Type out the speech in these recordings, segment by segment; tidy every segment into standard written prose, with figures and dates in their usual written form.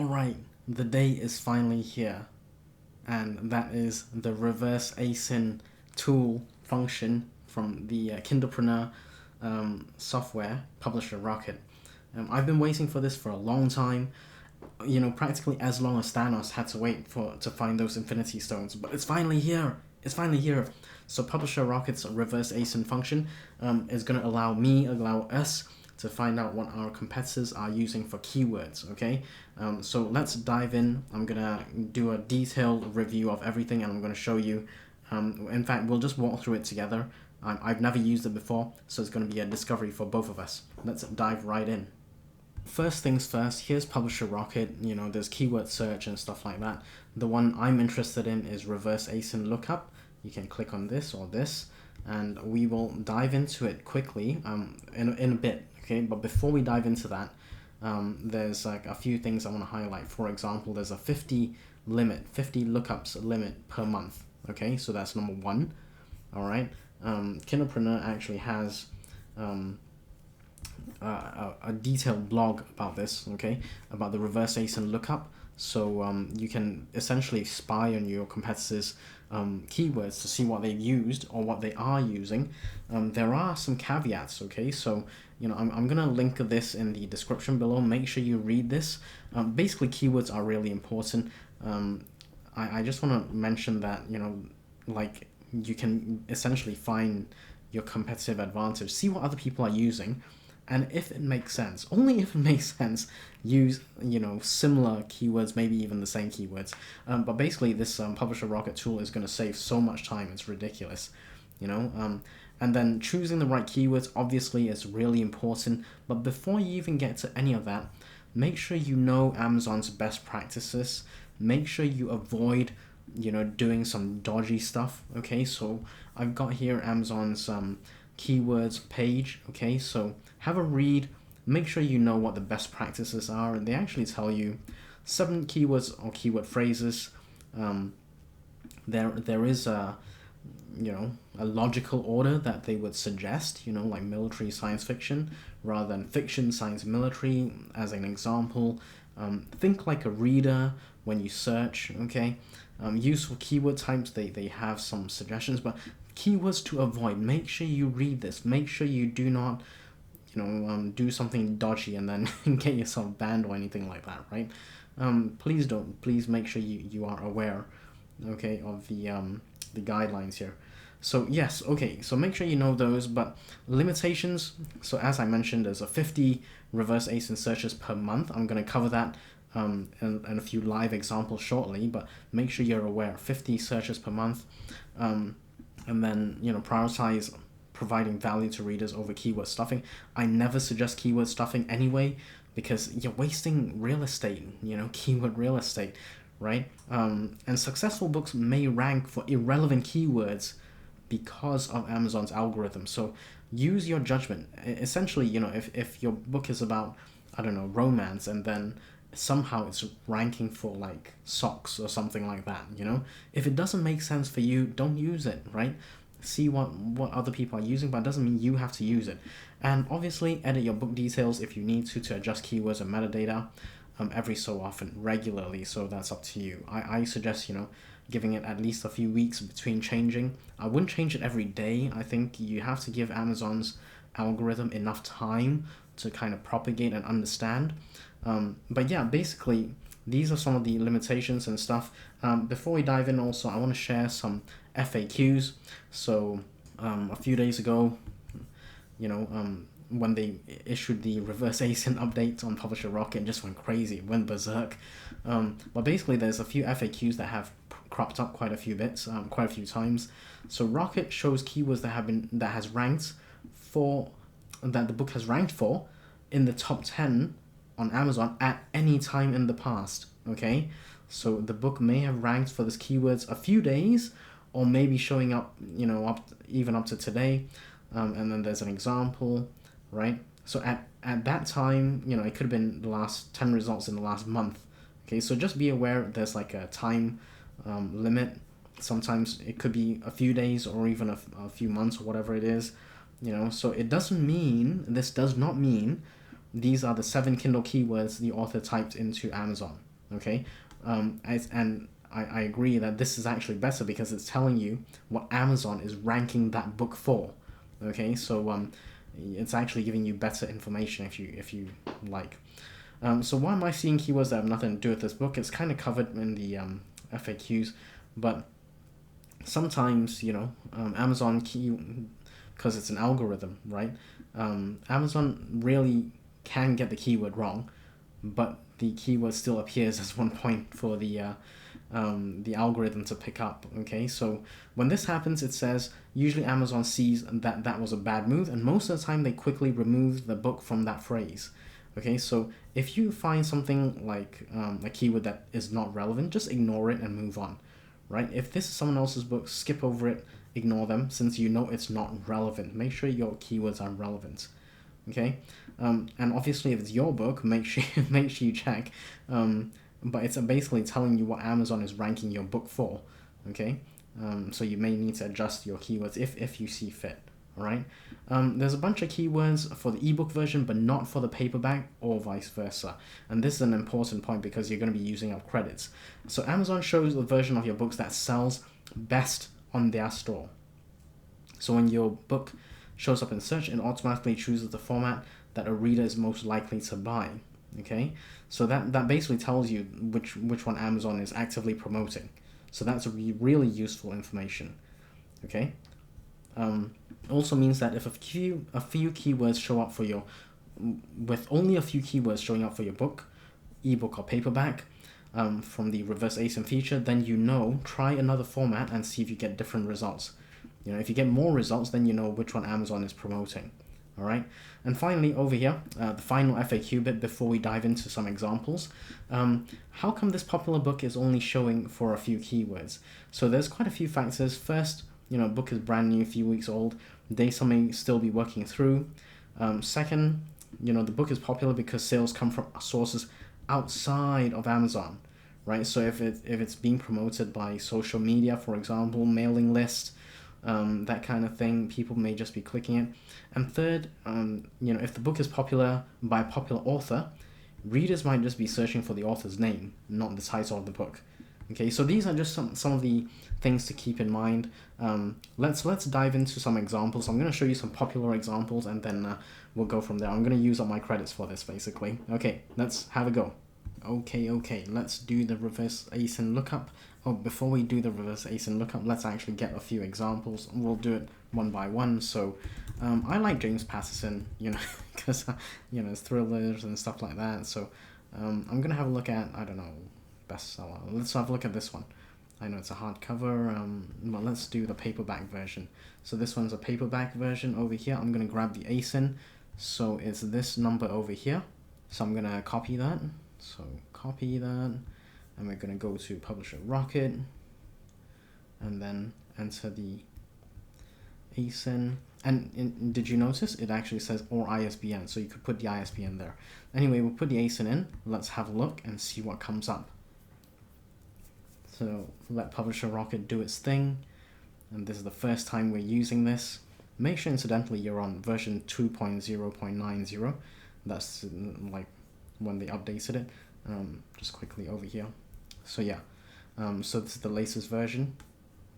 Alright, the day is finally here, and that is the reverse ASIN tool function from the Kindlepreneur software publisher Rocket. I've been waiting for this for a long time, practically as long as Thanos had to wait to find those Infinity Stones, but it's finally here. It's finally here. So Publisher Rocket's reverse ASIN function is going to allow us to find out what our competitors are using for keywords, okay? So let's dive in. I'm gonna do a detailed review of everything, and I'm gonna show you. In fact, we'll just walk through it together. I've never used it before, so it's gonna be a discovery for both of us. Let's dive right in. First things first, here's Publisher Rocket. There's keyword search and stuff like that. The one I'm interested in is reverse ASIN lookup. You can click on this or this, and we will dive into it quickly in a bit. Okay, but before we dive into that, there's like a few things I want to highlight. For example, there's a 50 lookups limit per month. Okay, so that's number one. All right, Kindlepreneur actually has a detailed blog about this. Okay, about the reverse ASIN lookup. So you can essentially spy on your competitors' keywords to see what they've used or what they are using. There are some caveats, okay? So, I'm going to link this in the description below. Make sure you read this. Basically, keywords are really important. I just want to mention that, like you can essentially find your competitive advantage, see what other people are using, and if it makes sense, only if it makes sense, use similar keywords, maybe even the same keywords. But basically, this Publisher Rocket tool is going to save so much time. It's ridiculous, And then choosing the right keywords obviously is really important. But before you even get to any of that, make sure you know Amazon's best practices. Make sure you avoid doing some dodgy stuff. Okay, so I've got here Amazon's keywords page. Okay, so have a read, make sure you know what the best practices are, and they actually tell you 7 keywords or keyword phrases. There is a logical order that they would suggest, like military, science fiction, rather than fiction, science, military, as an example. Think like a reader when you search, okay? Useful keyword types, they have some suggestions, but keywords to avoid, make sure you read this. Make sure you do not, do something dodgy and then get yourself banned or anything like that, right? Please don't. Please make sure you are aware, okay, of the guidelines here. So yes, okay, so make sure you know those, but limitations, so as I mentioned, there's a 50 reverse ASIN searches per month. I'm going to cover that and a few live examples shortly, but make sure you're aware, 50 searches per month, and then, prioritize providing value to readers over keyword stuffing. I never suggest keyword stuffing anyway, because you're wasting real estate, keyword real estate, right? And successful books may rank for irrelevant keywords because of Amazon's algorithm. So use your judgment. Essentially, if your book is about, I don't know, romance, and then somehow it's ranking for like socks or something like that, if it doesn't make sense for you, don't use it, right? See what other people are using, but it doesn't mean you have to use it. And obviously edit your book details if you need to adjust keywords and metadata every so often, regularly. So that's up to you. I suggest giving it at least a few weeks between changing. I wouldn't change it every day. I think you have to give Amazon's algorithm enough time to kind of propagate and understand. But yeah, basically these are some of the limitations and stuff. Before we dive in, also I want to share some FAQs. So a few days ago, when they issued the reverse ASIN update on Publisher Rocket, it just went crazy, it went berserk. But basically there's a few FAQs that have cropped up quite a few times. So Rocket shows keywords that the book has ranked for in the top 10 on Amazon at any time in the past, okay? So the book may have ranked for this keywords a few days, or maybe showing up, even up to today. And then there's an example, right? So at that time, it could have been the last 10 results in the last month. Okay, so just be aware there's like a time limit. Sometimes it could be a few days or even a few months or whatever it is. So this does not mean these are the 7 Kindle keywords the author typed into Amazon. Okay, and I agree that this is actually better because it's telling you what Amazon is ranking that book for. Okay, so it's actually giving you better information if you like. So why am I seeing keywords that have nothing to do with this book? It's kind of covered in the FAQs, but sometimes, Amazon because it's an algorithm, right? Amazon really can get the keyword wrong, but the keyword still appears as one point for the algorithm to pick up. Okay, so when this happens, it says usually Amazon sees that was a bad move, and most of the time they quickly remove the book from that phrase. Okay, so if you find something like a keyword that is not relevant, just ignore it and move on, right? If this is someone else's book, skip over it, ignore them, since you know it's not relevant. Make sure your keywords are relevant, okay? And obviously, if it's your book, make sure you check. But it's basically telling you what Amazon is ranking your book for, okay? So you may need to adjust your keywords if you see fit. All right. There's a bunch of keywords for the ebook version, but not for the paperback or vice versa. And this is an important point because you're going to be using up credits. So Amazon shows the version of your books that sells best on their store. So when your book shows up in search, it automatically chooses the format that a reader is most likely to buy. Okay. So that basically tells you which one Amazon is actively promoting. So that's really useful information. Okay. Also means that if a few keywords show up for your, with only a few keywords showing up for your book, ebook or paperback, from the reverse ASIN feature, then try another format and see if you get different results. If you get more results, then you know which one Amazon is promoting. All right. And finally, over here, the final FAQ bit before we dive into some examples. How come this popular book is only showing for a few keywords? So there's quite a few factors. First, book is brand new, a few weeks old. Data may still be working through. Second, the book is popular because sales come from sources outside of Amazon, right? So if it's being promoted by social media, for example, mailing list, that kind of thing, people may just be clicking it. And third, if the book is popular by a popular author, readers might just be searching for the author's name, not the title of the book. Okay, so these are just some of the things to keep in mind. Let's dive into some examples. I'm going to show you some popular examples, and then we'll go from there. I'm going to use up my credits for this, basically. Okay, let's have a go. Okay, let's do the reverse ASIN lookup. Oh, before we do the reverse ASIN lookup, let's actually get a few examples. We'll do it one by one. So, I like James Patterson, because, it's thrillers and stuff like that. So, I'm going to have a look at, I don't know, bestseller. Let's have a look at this one. I know it's a hardcover, but let's do the paperback version. So this one's a paperback version over here. I'm going to grab the ASIN. So it's this number over here. So I'm going to copy that. So copy that. And we're going to go to Publisher Rocket. And then enter the ASIN. And did you notice it actually says or ISBN? So you could put the ISBN there. Anyway, we'll put the ASIN in. Let's have a look and see what comes up. So let Publisher Rocket do its thing, and this is the first time we're using this. Make sure, incidentally, you're on version 2.0.90. That's like when they updated it. Just quickly over here. So yeah, so this is the latest version,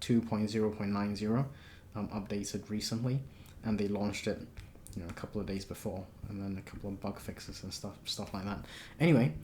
2.0.90, updated recently, and they launched it, a couple of days before, and then a couple of bug fixes and stuff like that. Anyway,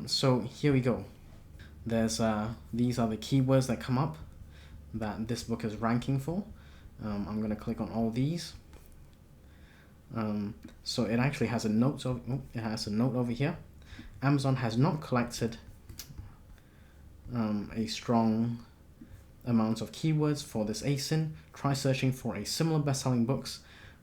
so here we go. There's these are the keywords that come up that this book is ranking for. I'm going to click on all these. So it actually has a note over here. Amazon has not collected a strong amount of keywords for this ASIN. Try searching for a similar best-selling books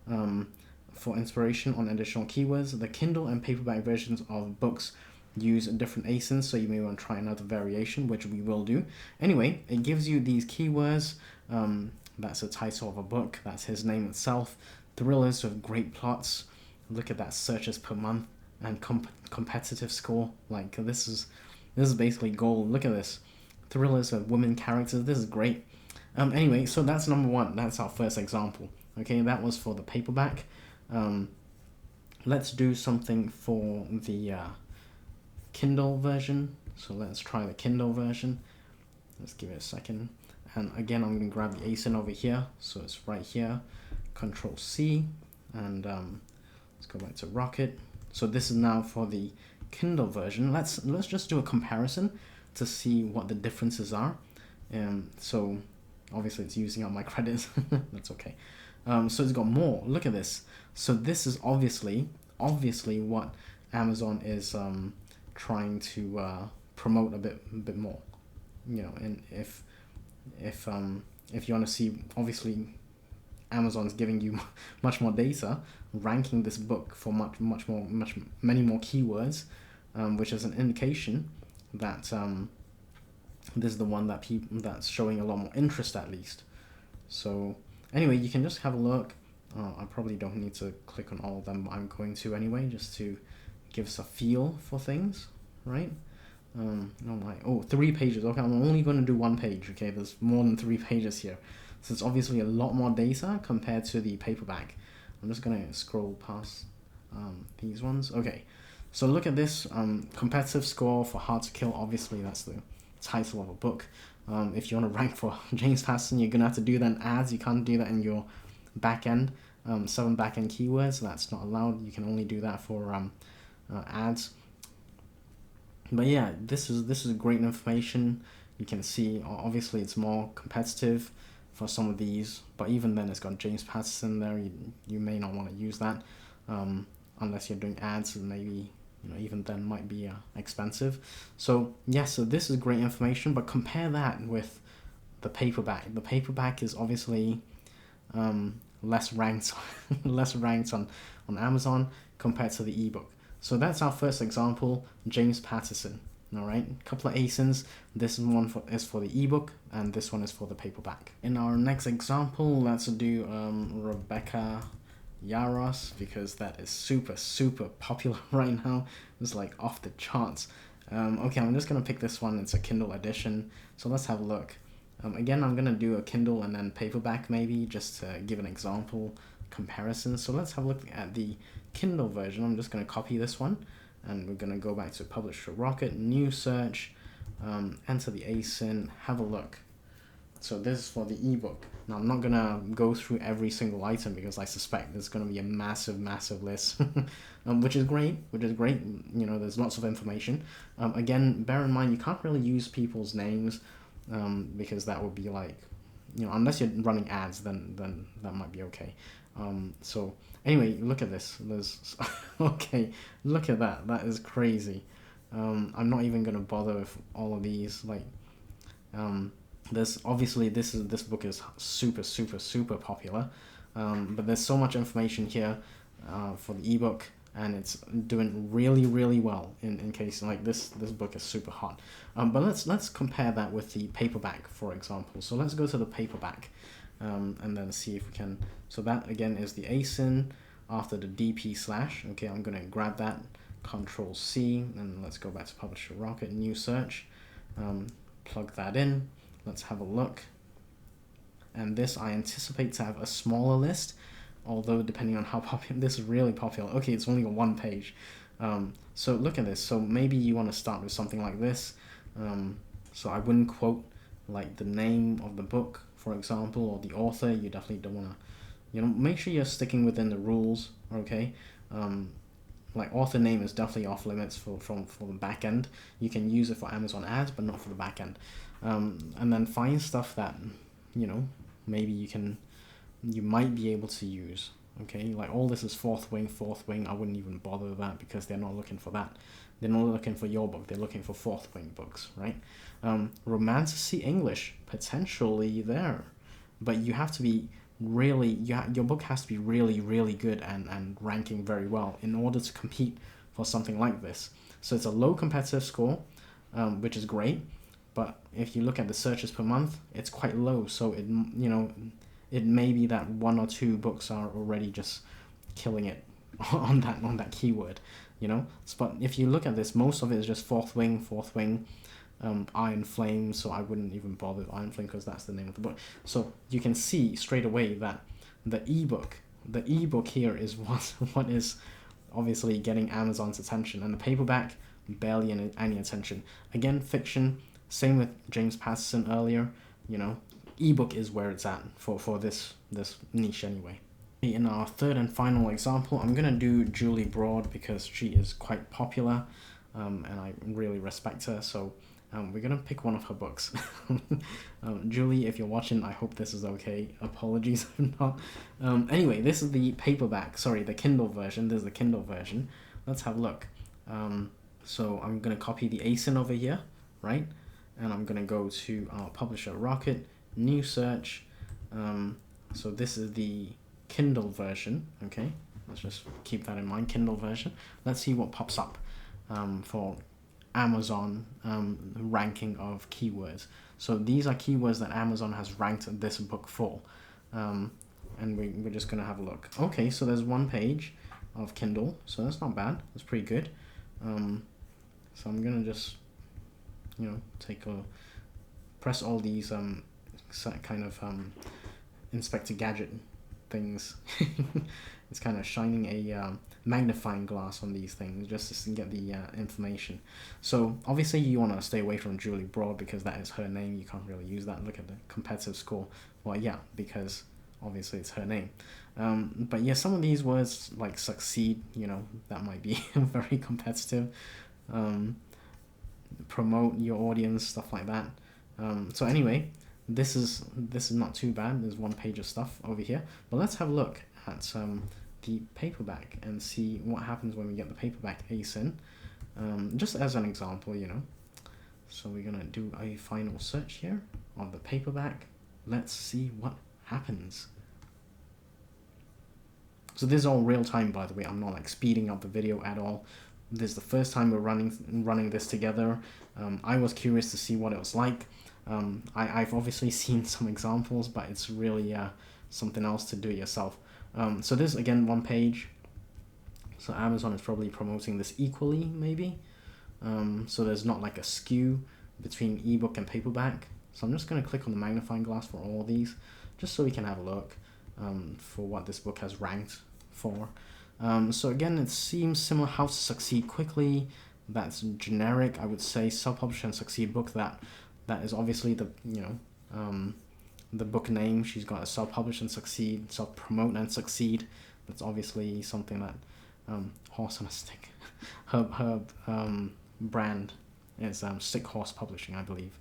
for inspiration on additional keywords. The Kindle and paperback versions of books use different ASINs, so you may want to try another variation, which we will do. Anyway, it gives you these keywords. That's the title of a book. That's his name itself. Thrillers with great plots. Look at that, searches per month and competitive score. Like this is basically gold. Look at this. Thrillers with women characters. This is great. Anyway, so that's number one. That's our first example. Okay, that was for the paperback. Let's do something for the Kindle version. So let's try the Kindle version. Let's give it a second. And again, I'm going to grab the ASIN over here. So it's right here. Control C. And let's go back to Rocket. So this is now for the Kindle version. Let's just do a comparison to see what the differences are. So obviously it's using up my credits. That's okay. So it's got more. Look at this. So this is obviously what Amazon is trying to promote a bit more. You know, and if you want to see, obviously Amazon's giving you much more data, ranking this book for many more keywords, which is an indication that this is the one that's showing a lot more interest, at least. So anyway, you can just have a look. I probably don't need to click on all of them, but I'm going to anyway, just to give us a feel for things, right? Oh, 3 pages. Okay, I'm only going to do 1 page. Okay, there's more than 3 pages here, so it's obviously a lot more data compared to the paperback. I'm just going to scroll past these ones. Okay, so look at this. Competitive score for Hard to Kill. Obviously, that's the title of a book. If you want to rank for James Patterson, you're going to have to do that in ads. You can't do that in your backend. 7 backend keywords, that's not allowed. You can only do that for ads. But yeah, this is great information. You can see obviously it's more competitive for some of these, but even then it's got James Patterson there. You may not want to use that unless you're doing ads, and maybe, you know, even then might be expensive. So yeah, so this is great information, but compare that with the paperback. The paperback is obviously less ranked on Amazon compared to the ebook. So that's our first example, James Patterson. All right, a couple of ASINs. This one is for the ebook, and this one is for the paperback. In our next example, let's do Rebecca Yarros, because that is super popular right now. It's like off the charts. Okay, I'm just gonna pick this one. It's a Kindle edition. So let's have a look. Again, I'm gonna do a Kindle and then paperback, maybe, just to give an example comparison. So let's have a look at the Kindle version. I'm just gonna copy this one, and we're gonna go back to Publisher Rocket, new search, enter the ASIN, have a look. So this is for the ebook. Now I'm not gonna go through every single item because I suspect there's gonna be a massive list, which is great. You know, there's lots of information. Again, bear in mind you can't really use people's names, because that would be like, you know, unless you're running ads, then that might be okay. So anyway, look at this. There's okay, look at that. That is crazy. I'm not even gonna bother with all of these. Like, there's obviously this book is super popular, but there's so much information here for the ebook, and it's doing really well in case like this book is super hot. But let's compare that with the paperback, for example. So let's go to the paperback, and then see if we can. So that again is the ASIN after the DP /. Okay, I'm gonna grab that, Control C, and let's go back to Publisher Rocket, new search, plug that in. Let's have a look. And this I anticipate to have a smaller list, although depending on how popular, this is really popular. Okay, it's only got 1 page. So look at this. So maybe you want to start with something like this. So I wouldn't quote like the name of the book, for example, or the author. You definitely don't want to, you know, make sure you're sticking within the rules, okay? Like author name is definitely off limits for the back end. You can use it for Amazon ads, but not for the back end. And then find stuff that, you know, maybe you might be able to use, okay? Like all this is fourth wing. I wouldn't even bother with that because they're not looking for that. They're not looking for your book. They're looking for fourth wing books, right? Romantasy English, potentially there, but you have to be really, your book has to be really good and ranking very well in order to compete for something like this. So it's a low competitive score, which is great, but if you look at the searches per month, it's quite low. So it, you know, it may be that 1 or 2 books are already just killing it on that keyword, you know. But if you look at this, most of it is just fourth wing, Iron Flame. So I wouldn't even bother with Iron Flame because that's the name of the book. So you can see straight away that the ebook here is what is obviously getting Amazon's attention, and the paperback barely any attention. Again, fiction, same with James Patterson earlier, you know, ebook is where it's at for this niche anyway. In our third and final example, I'm gonna do Julie Broad because she is quite popular, and I really respect her, so we're gonna pick one of her books. Julie, if you're watching, I hope this is okay. Apologies if not. Anyway, this is the paperback, sorry, the Kindle version. This is the Kindle version. Let's have a look. So I'm gonna copy the ASIN over here, right? And I'm gonna go to our publisher Rocket, new search. So this is the Kindle version, okay? Let's just keep that in mind, Kindle version. Let's see what pops up for Amazon ranking of keywords. So these are keywords that Amazon has ranked this book for. And we're just gonna have a look. Okay, so there's one page of Kindle, so that's not bad, that's pretty good. So I'm gonna just, you know, press all these kind of Inspector Gadget things. It's kind of shining a magnifying glass on these things just to get the information. So obviously you want to stay away from Julie Broad because that is her name. You can't really use that. Look at the competitive score. Well, yeah, because obviously it's her name. But yeah, some of these words like succeed, you know, that might be very competitive. Promote your audience, stuff like that. So anyway, this is not too bad. There's one page of stuff over here, but let's have a look at the paperback and see what happens when we get the paperback ASIN, just as an example, you know. So we're gonna do a final search here on the paperback. Let's see what happens. So this is all real time, by the way. I'm not like speeding up the video at all. This is the first time we're running this together. I was curious to see what it was like. I've obviously seen some examples, but it's really something else to do it yourself. So this, again, one page. So Amazon is probably promoting this equally, maybe. So there's not like a skew between ebook and paperback. So I'm just going to click on the magnifying glass for all these, just so we can have a look for what this book has ranked for. So again, it seems similar. How to Succeed Quickly. That's generic, I would say. Self-publish and succeed book. That is obviously the, you know, the book name. She's got a self-publish and succeed, self-promote and succeed. That's obviously something that horse on a stick. Her brand is Stick Horse Publishing, I believe.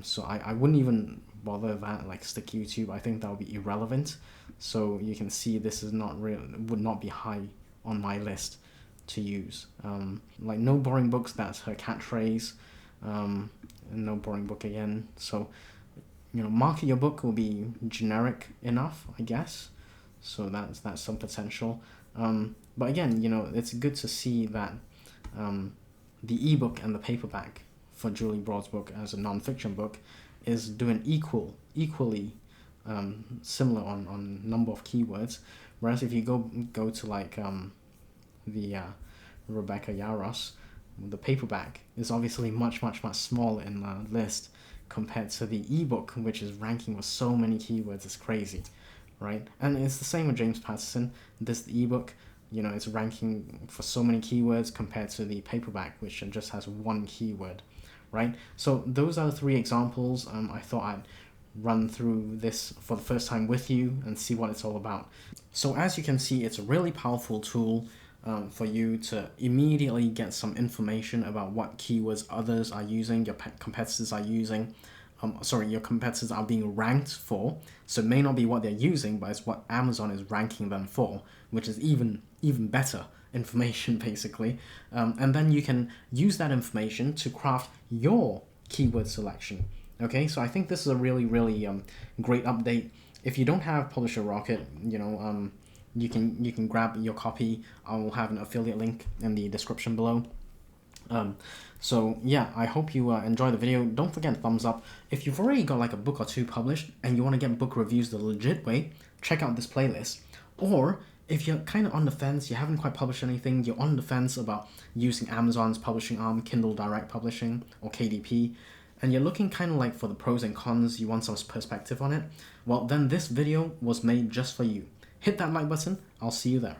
So I wouldn't even bother that, like stick YouTube. I think that would be irrelevant. So you can see this is not real, would not be high on my list to use. Like No Boring Books, that's her catchphrase. And No Boring Book again. So, you know, Market Your Book will be generic enough, I guess. So that's some potential. But again, you know, it's good to see that the ebook and the paperback for Julie Broad's book as a non-fiction book is doing equally similar on number of keywords. Whereas if you go to like the Rebecca Yarros, the paperback is obviously much smaller in the list compared to the ebook, which is ranking with so many keywords. It's crazy, right? And it's the same with James Patterson. This ebook, you know, it's ranking for so many keywords compared to the paperback, which just has one keyword, right? So those are the three examples. I thought I'd run through this for the first time with you and see what it's all about. So as you can see, it's a really powerful tool for you to immediately get some information about what keywords others are using, your competitors are using. Your competitors are being ranked for. So it may not be what they're using, but it's what Amazon is ranking them for, which is even better information, basically. And then you can use that information to craft your keyword selection. Okay, so I think this is a really great update. If you don't have Publisher Rocket, you know, you can grab your copy. I will have an affiliate link in the description below. So yeah, I hope you enjoy the video. Don't forget thumbs up. If you've already got like a book or two published and you want to get book reviews the legit way, check out this playlist. Or if you're kind of on the fence, you haven't quite published anything, you're on the fence about using Amazon's publishing arm, Kindle Direct Publishing or KDP, and you're looking kind of like for the pros and cons, you want some perspective on it, well then this video was made just for you. Hit that like button, I'll see you there.